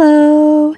Hello!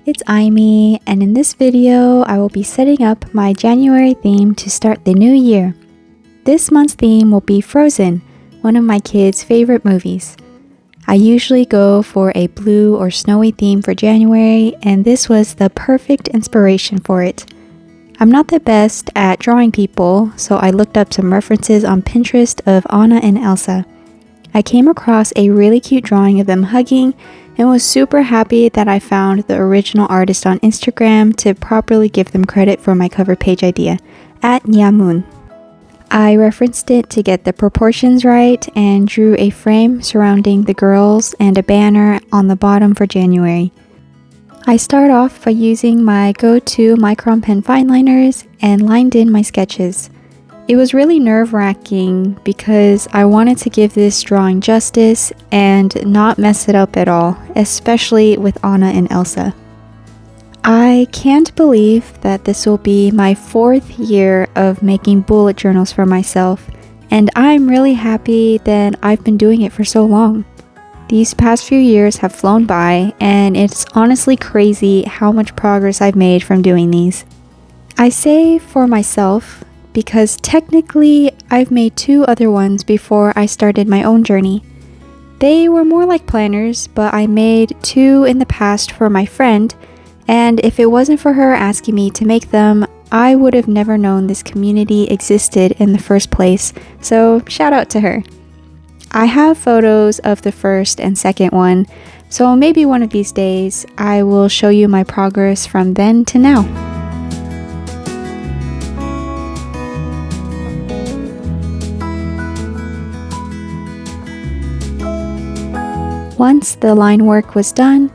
It's Aimee, and in this video, I will be setting up my January theme to start the new year. This month's theme will be Frozen, one of my kids' favorite movies. I usually go for a blue or snowy theme for January, and this was the perfect inspiration for it. I'm not the best at drawing people, so I looked up some references on Pinterest of Anna and Elsa. I came across a really cute drawing of them hugging and was super happy that I found the original artist on Instagram to properly give them credit for my cover page idea, @Nyamun. I referenced it to get the proportions right and drew a frame surrounding the girls and a banner on the bottom for January. I start off by using my go-to micron pen fineliners and lined in my sketches. It was really nerve-wracking because I wanted to give this drawing justice and not mess it up at all, especially with Anna and Elsa. I can't believe that this will be my 4th year of making bullet journals for myself, and I'm really happy that I've been doing it for so long. These past few years have flown by, and it's honestly crazy how much progress I've made from doing these. I say for myself because technically I've made 2 other ones before I started my own journey. They were more like planners, but I made 2 in the past for my friend, and if it wasn't for her asking me to make them, I would have never known this community existed in the first place, so shout out to her. I have photos of the first and second one, so maybe one of these days I will show you my progress from then to now. Once the line work was done,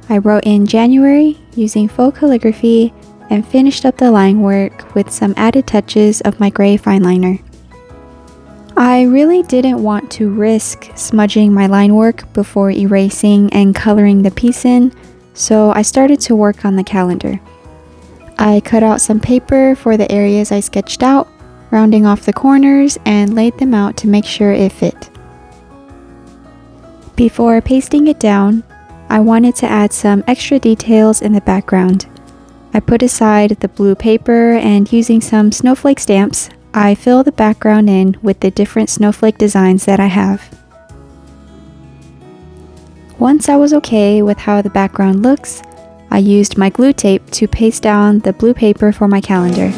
I wrote in January using faux calligraphy and finished up the line work with some added touches of my gray fineliner. I really didn't want to risk smudging my line work before erasing and coloring the piece in, so I started to work on the calendar. I cut out some paper for the areas I sketched out, rounding off the corners and laid them out to make sure it fit. Before pasting it down, I wanted to add some extra details in the background. I put aside the blue paper and using some snowflake stamps, I fill the background in with the different snowflake designs that I have. Once I was okay with how the background looks, I used my glue tape to paste down the blue paper for my calendar.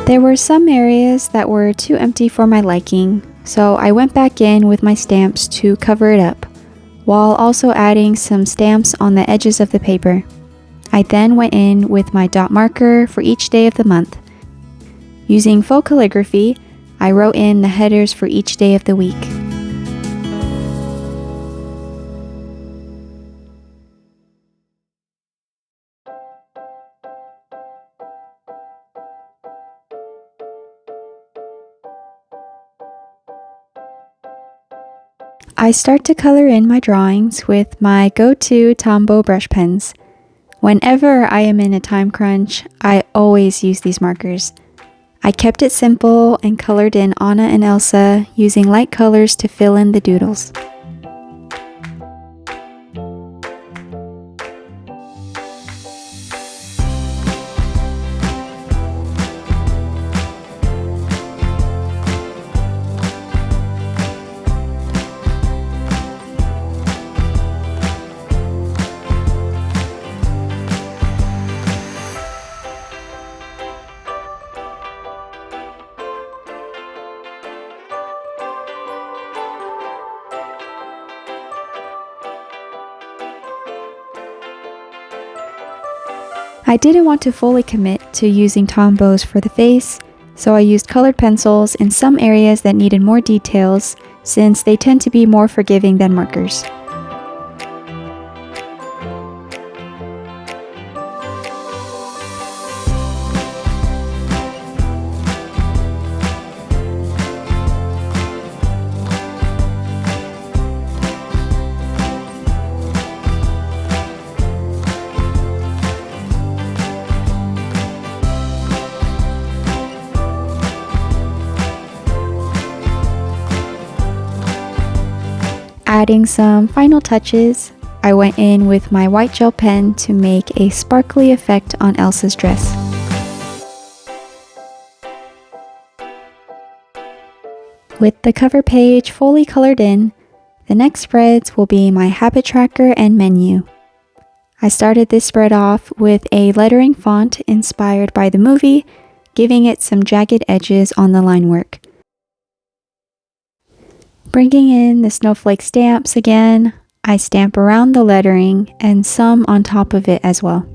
There were some areas that were too empty for my liking, so I went back in with my stamps to cover it up, while also adding some stamps on the edges of the paper. I then went in with my dot marker for each day of the month. Using faux calligraphy, I wrote in the headers for each day of the week. I start to color in my drawings with my go-to Tombow brush pens. Whenever I am in a time crunch, I always use these markers. I kept it simple and colored in Anna and Elsa using light colors to fill in the doodles. I didn't want to fully commit to using Tombows for the face, so I used colored pencils in some areas that needed more details since they tend to be more forgiving than markers. Adding some final touches, I went in with my white gel pen to make a sparkly effect on Elsa's dress. With the cover page fully colored in, the next spreads will be my habit tracker and menu. I started this spread off with a lettering font inspired by the movie, giving it some jagged edges on the line work. Bringing in the Snowflake stamps again, I stamp around the lettering and some on top of it as well.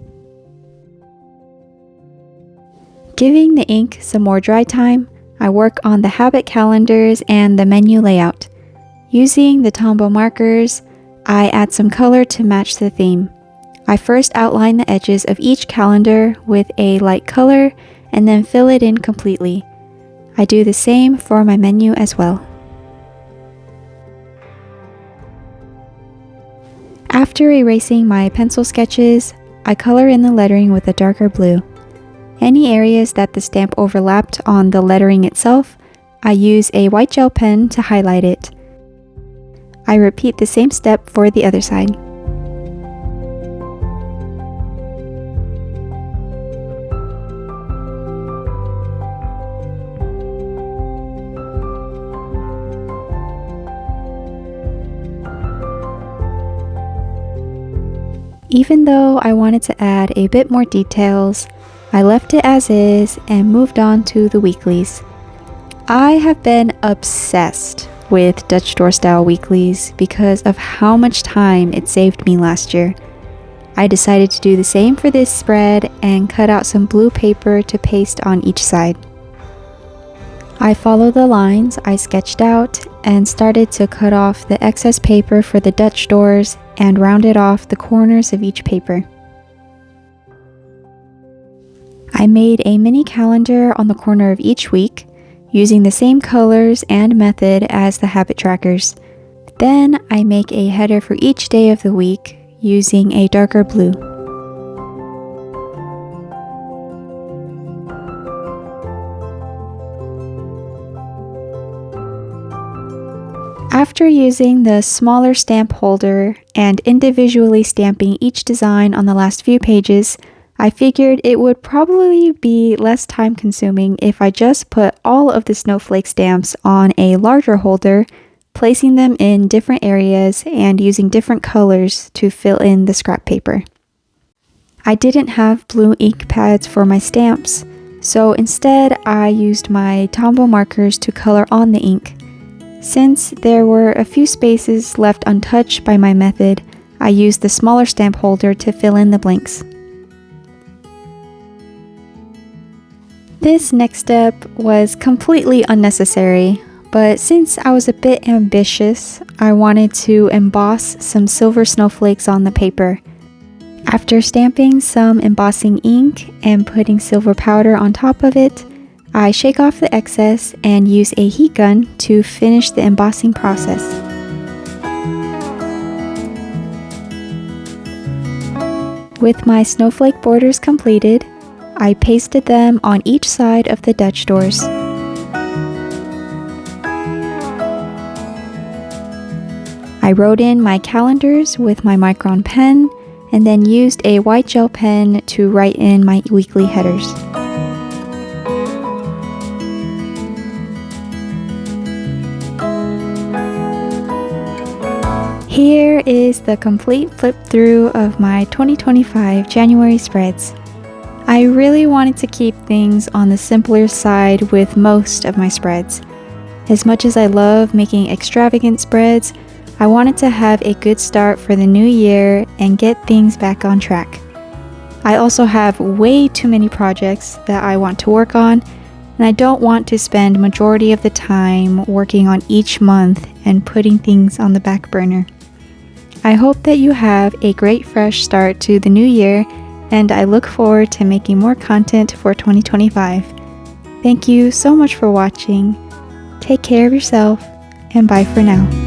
Giving the ink some more dry time, I work on the habit calendars and the menu layout. Using the Tombow markers, I add some color to match the theme. I first outline the edges of each calendar with a light color and then fill it in completely. I do the same for my menu as well. After erasing my pencil sketches, I color in the lettering with a darker blue. Any areas that the stamp overlapped on the lettering itself, I use a white gel pen to highlight it. I repeat the same step for the other side. Even though I wanted to add a bit more details, I left it as is and moved on to the weeklies. I have been obsessed with Dutch store style weeklies because of how much time it saved me last year. I decided to do the same for this spread and cut out some blue paper to paste on each side. I followed the lines I sketched out and started to cut off the excess paper for the Dutch doors and rounded off the corners of each paper. I made a mini calendar on the corner of each week, using the same colors and method as the habit trackers. Then I make a header for each day of the week using a darker blue. After using the smaller stamp holder and individually stamping each design on the last few pages, I figured it would probably be less time consuming if I just put all of the snowflake stamps on a larger holder, placing them in different areas and using different colors to fill in the scrap paper. I didn't have blue ink pads for my stamps, so instead I used my Tombow markers to color on the ink. Since there were a few spaces left untouched by my method, I used the smaller stamp holder to fill in the blanks. This next step was completely unnecessary, but since I was a bit ambitious, I wanted to emboss some silver snowflakes on the paper. After stamping some embossing ink and putting silver powder on top of it, I shake off the excess and use a heat gun to finish the embossing process. With my snowflake borders completed, I pasted them on each side of the Dutch doors. I wrote in my calendars with my micron pen and then used a white gel pen to write in my weekly headers. Here is the complete flip through of my 2025 January spreads. I really wanted to keep things on the simpler side with most of my spreads. As much as I love making extravagant spreads, I wanted to have a good start for the new year and get things back on track. I also have way too many projects that I want to work on, and I don't want to spend majority of the time working on each month and putting things on the back burner. I hope that you have a great fresh start to the new year, and I look forward to making more content for 2025. Thank you so much for watching. Take care of yourself, and bye for now.